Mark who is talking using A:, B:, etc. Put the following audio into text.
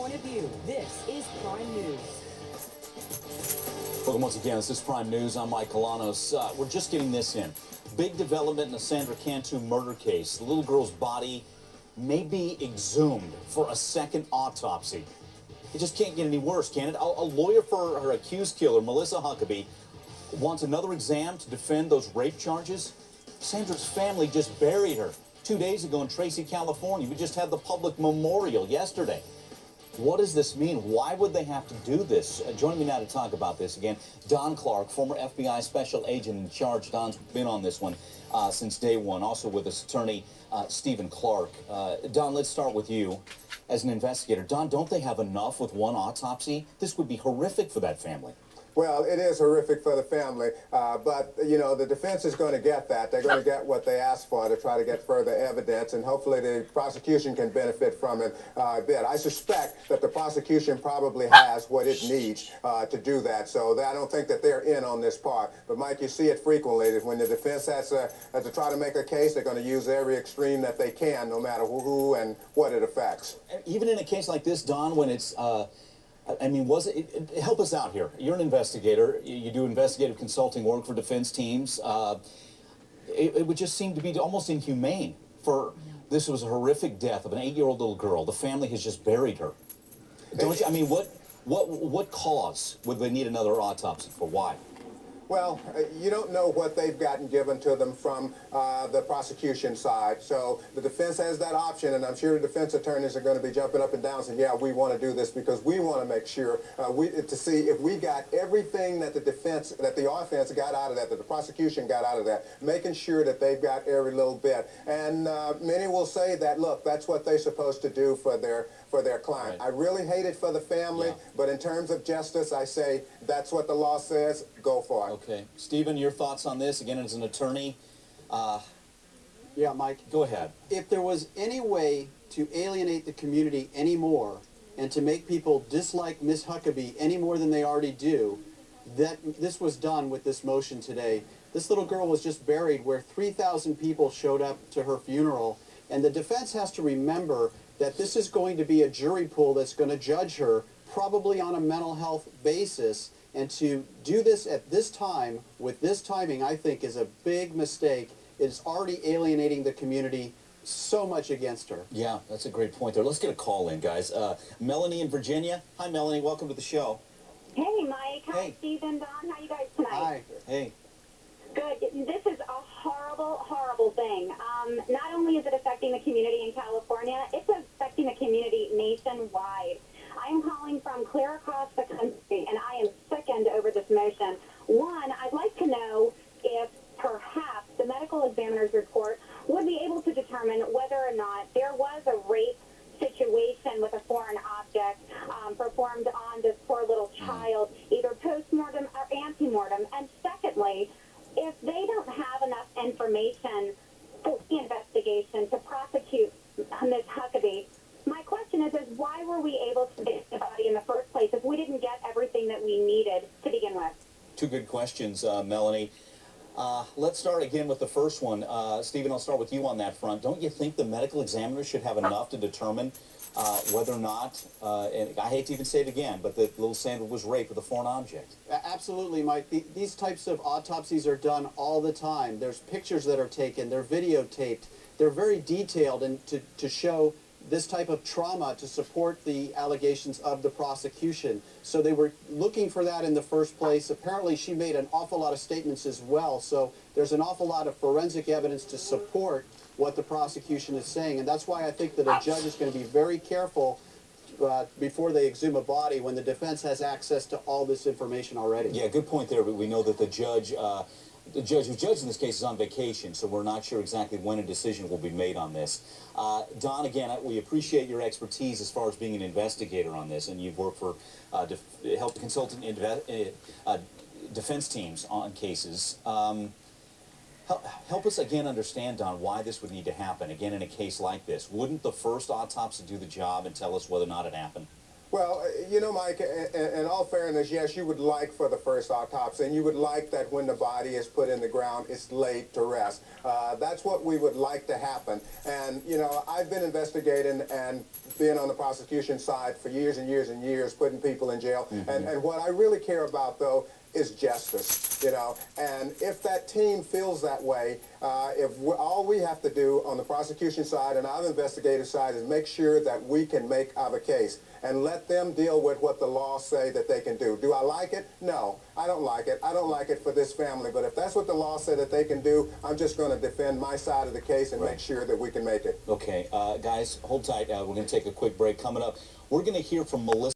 A: point of view. This is Prime News.
B: Welcome once again. This is Prime News. I'm Mike Colanos. We're just getting this in. Big development in the Sandra murder case. The little girl's body may be exhumed for a second autopsy. It just can't get any worse, can it? A lawyer for her accused killer, Melissa Huckabee, wants another exam to defend those rape charges. Sandra's family just buried her 2 days ago in Tracy, California. We just had the public memorial yesterday. What does this mean? Why would they have to do this? Joining me now to talk about this again, Don Clark, former FBI special agent in charge. Don's been on this one since day one. Also with us, attorney Stephen Clark. Don, let's start with you as an investigator. Don, don't they have enough with one autopsy? This would be horrific for that family.
C: Well, it is horrific for the family, but, you know, the defense is going to get that. They're going to get what they asked for to try to get further evidence, and hopefully the prosecution can benefit from it a bit. I suspect that the prosecution probably has what it needs to do that, so I don't think that they're in on this part. But, Mike, you see it frequently that when the defense has to try to make a case, they're going to use every extreme that they can, no matter who and what it affects.
B: Even in a case like this, Don, when it's... I mean, help us out here. You're an investigator. You do investigative consulting work for defense teams. It would just seem to be almost inhumane for this was a horrific death of an 8-year-old little girl. The family has just buried her. Don't you? I mean, what cause would they need another autopsy for? Why?
C: Well, you don't know what they've gotten given to them from the prosecution side. So the defense has that option, and I'm sure the defense attorneys are going to be jumping up and down saying, yeah, we want to do this because we want to make sure to see if we got everything that the offense got out of that the prosecution got out of that, making sure that they've got every little bit. And many will say that, look, that's what they're supposed to do for their client.
B: Right.
C: I really hate it for the family, but in terms of justice, I say that's what the law says. Go for it.
B: Okay. Stephen, your thoughts on this, again, as an attorney?
D: Yeah, Mike.
B: Go ahead.
D: If there was any way to alienate the community anymore and to make people dislike Ms. Huckabee any more than they already do, this was done with this motion today. This little girl was just buried where 3,000 people showed up to her funeral, and the defense has to remember that this is going to be a jury pool that's going to judge her probably on a mental health basis. And to do this at this time, with this timing, I think is a big mistake. It's already alienating the community so much against her.
B: Yeah, that's a great point there. Let's get a call in, guys. Melanie in Virginia. Hi, Melanie. Welcome to the show.
E: Hey, Mike. Hi, Stephen, Don. How you guys tonight?
D: Hi.
B: Hey.
E: Good. This is a horrible, horrible thing. Not only is it affecting the community in California, it's affecting the community nationwide. I am calling from clear across the country, and I am sickened over this motion. One, I'd like to know if perhaps the medical examiner's report would be able to determine whether or not there was a rape situation with a foreign object performed on this poor little child, either post-mortem or ante-mortem. And secondly, if they don't have enough information for the investigation to prosecute Ms. Huckabee, my question is why were we able to get the body in the first place if we didn't get everything that we needed to begin with?
B: Two good questions, Melanie. Let's start again with the first one. Stephen, I'll start with you on that front. Don't you think the medical examiner should have enough to determine whether or not, and I hate to even say it again, but that little Sandra was raped with a foreign object?
D: Absolutely, Mike. These types of autopsies are done all the time. There's pictures that are taken. They're videotaped. They're very detailed and to show this type of trauma to support the allegations of the prosecution. So they were looking for that in the first place. Apparently she made an awful lot of statements as well, so there's an awful lot of forensic evidence to support what the prosecution is saying, and that's why I think that a judge is going to be very careful before they exhume a body when the defense has access to all this information already.
B: Yeah, good point there, but we know that the judge who's judging this case is on vacation, so we're not sure exactly when a decision will be made on this. Don, again, we appreciate your expertise as far as being an investigator on this, and you've worked for help consulting defense teams on cases. Help us again understand, Don, why this would need to happen, again, in a case like this. Wouldn't the first autopsy do the job and tell us whether or not it happened?
C: Well, you know, Mike, in all fairness, yes, you would like for the first autopsy, and you would like that when the body is put in the ground, it's laid to rest. That's what we would like to happen. And, you know, I've been investigating, and being on the prosecution side for years and years and years, putting people in jail. And what I really care about, though, is justice, you know. And if that team feels that way, all we have to do on the prosecution side and our investigative side is make sure that we can make our case and let them deal with what the laws say that they can do. Do I like it? No, I don't like it. I don't like it for this family. But if that's what the law said that they can do, I'm just going to defend my side of the case and make sure that we can make it.
B: Okay, guys, hold tight. We're going to take a quick break. Coming up, we're going to hear from Melissa.